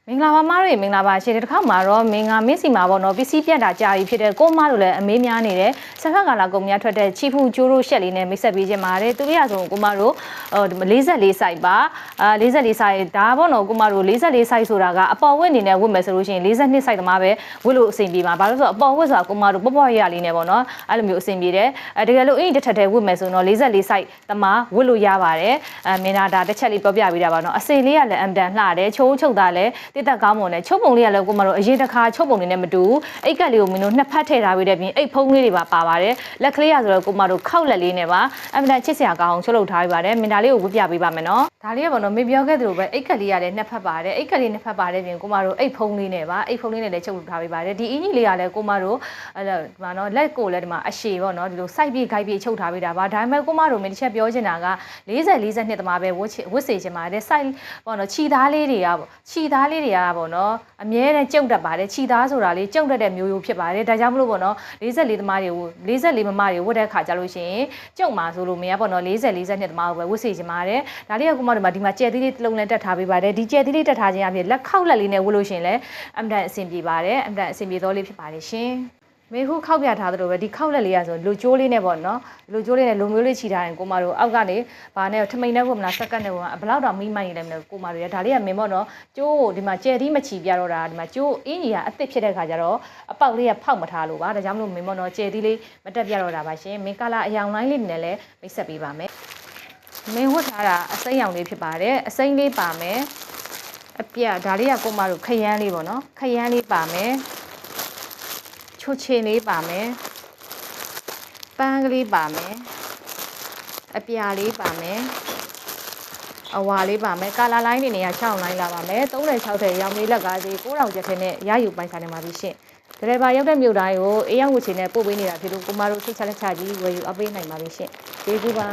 မင်္ဂလာပါမတို့မင်္ဂလာပါရှင်ဒီတစ်ခါမှာတော့မင်္ဂလာမင်းစီမှာပေါ့နော်ပစ္စည်းပြတ်တာကြာပြီဖြစ်တဲ့ကိုမတို့လည်းအမေးများနေတယ်ဆက်ဖက်ကလာကုန်များထွက်တဲ့ချီဖူကျိုးတို့ရှက်လေးနဲ့မိတ်ဆက်ပေးခြင်းပါတယ်သူရဆိုကိုမတို့44 စိုက်ပါ44 စိုက်ဒါပေါ့နော်ကိုမတို့44 စိုက်ဆိုတာကအပေါ်ဝတ်အနေနဲ့ဝတ်မယ်ဆိုလို့ရှိရင်42 စိုက်သမားပဲဝတ်လို့အဆင်ပြေပါဘာလို့ဆိုတော့အပေါ်ဝတ်ဆိုတာကိုမတို့ပေါ့ရလေးနဲ့ပေါ့နော်အဲ့လိုမျိုးအဆင်ပြေတယ်တကယ်လို့အင်းတစ်ထက်တည်းဝတ်မယ်ဆိုတော့44 စိုက်သမားဝတ်လို့ရပါတယ်မင်းဒါတစ်ချက်လေးပြောပြပေးတာပါနော်အစင်လေးကလည်းအမ်တန်လှတယ်ချိုးချုပ်တာလည်းတိတက်ကောင်းမွန်တယ်ချုပ်ပုံလေးကလည်းကိုမတို့အရင်တစ်ခါချုပ်ပုံလေးနဲ့မတူအိတ်ကက်လေးကိုမင်းတို့နှစ်ဖက်ထည့်ထားပြီးတဲ့ပြင်အိတ်ဖုံးလေးတွေပါပါတယ်လက်ကလေးရဆိုတော့ကိုမတို့ခောက်လက်လေးနဲ့ပါအမ်တန်ချစ်စရာကောင်းအောင်ချုပ်လုပ်ထားပြီးပါတယ်မင်းဒါလေးကိုဝတ်ပြပေးပါမယ်နော်ဒါလေးကပေါ့နော်မင်းပြောခဲ့သလိုပဲအိတ်ကက်လေးကလည်းနှစ်ဖက်ပါတယ်အိတ်ကက်လေးနှစ်ဖက်ပါတယ်ပြင်ကိုမတို့အိတ်ဖုံးလေးနဲ့ပါအိတ်ဖုံးလေးနဲ့လည်းချုပ်လုပ်ထားပေးပါတယ်ဒီအင်းကြီးလေးကလည်းကိုမတို့အဲ့ဒါဒီမှာနော်လက်ကိုလည်းဒီမှာအရှည်ပေါ့နော်ဒီလိုစိုက်ပြေးခိုက်ပြေးချုပ်ထားပေးတာပါဒါပေမဲ့ကိုမတို့မင်းတစ်ချက်ပြောချင်တာက42တမပဲဝတ်စေချင်ပါတယ်စိုက်ပေါ့နော်ခြီသားလေးတွေကပေါ့နော်အမြဲတမ်းကြုံတတ်ပါတယ်ခြီသားဆိုတာလေးကြုံတတ်တဲ့မျိုးရိုးဖြစ်ပါတယ်ဒါကြောင့်မလို့ပေါ့နော်44သမားတွေကို44မမတွေဝတ်တဲ့ခါကြလို့ရှိရင်ကြုံမှာဆိုလို့မရပေါ့နော်42တမားကိုပဲဝတ်စေချင်ပါတယ်ဒါလေးကကိုမတို့ဒီမှာကြဲသီးလေးတစ်လုံးနဲ့တက်ထားပေးပါတယ်ဒီကြဲသီးလေးတက်ထားခြင်းအပြင်လက်ခောက်လက်လေးနဲ့ဝတ်လို့ရှိရင်လည်းအမ်တန်အဆင်ပြေပါတယ်အမ်တန်အဆင်ပြေသောလေးဖြစ်ပါတယ်ရှင်မေဟုခောက်ပြထားသလိုပဲဒီခောက်လက်လေးရဆိုလူကျိုးလေးနဲ့ပေါ့နော်လူကျိုးလေးနဲ့လူမျိုးလေးချီထားရင်ကိုမတို့အောက်ကနေဘာနဲ့ထမိန်နဲ့ကိုမလားစက္ကန့်နဲ့ကိုဘယ်လောက်တော့မိမိုက်နေလဲမလဲကိုမတို့ရဒါလေးကမင်းပေါ့နော်ကျိုးဒီမှာကျဲသီးမချီပြတော့တာဒီမှာကျိုးအင်းကြီးကအစ်စ်ဖြစ်တဲ့ခါကျတော့အပေါက်လေးကဖောက်မထားလို့ပါဒါကြောင့်မလို့မင်းပေါ့နော်ကျဲသီးလေးမတက်ပြတော့တာပါရှင်မင်းကလာအယောင်လိုင်းလေးနဲ့လည်းမိတ်ဆက်ပေးပါမယ်မင်းဝတ်ထားတာအစိမ်းရောင်လေးဖြစ်ပါတယ်အစိမ်းလေးပါမယ်အပြက်ဒါလေးကကိုမတို့ခရမ်းလေးပေါ့နော်ခရမ်းလေးပါမယ်ချိုချင်လေးပါမယ်ပန်းကလေးပါမယ်အပြာလေးပါမယ်အဝါလေးပါမယ်ကာလာလိုင်းနေနေရ6လိုင်းလာပါမယ်36ထည့်ရောင်လေးလက်ကားစီ9000ကျပ်ထဲနဲ့ရယူပိုင်ဆိုင်နေပါပြီရှင့်ဒရိုင်ဘာရောက်တဲ့မြို့တိုင်းကိုအေးရောက်ဝချင်နဲ့ပို့ပေးနေတာဖြစ်လို့ကိုမတို့စိတ်ချလက်ချကြီးဝယ်ယူအပ်ပေးနိုင်ပါပြီရှင့်ကျေးဇူးပါ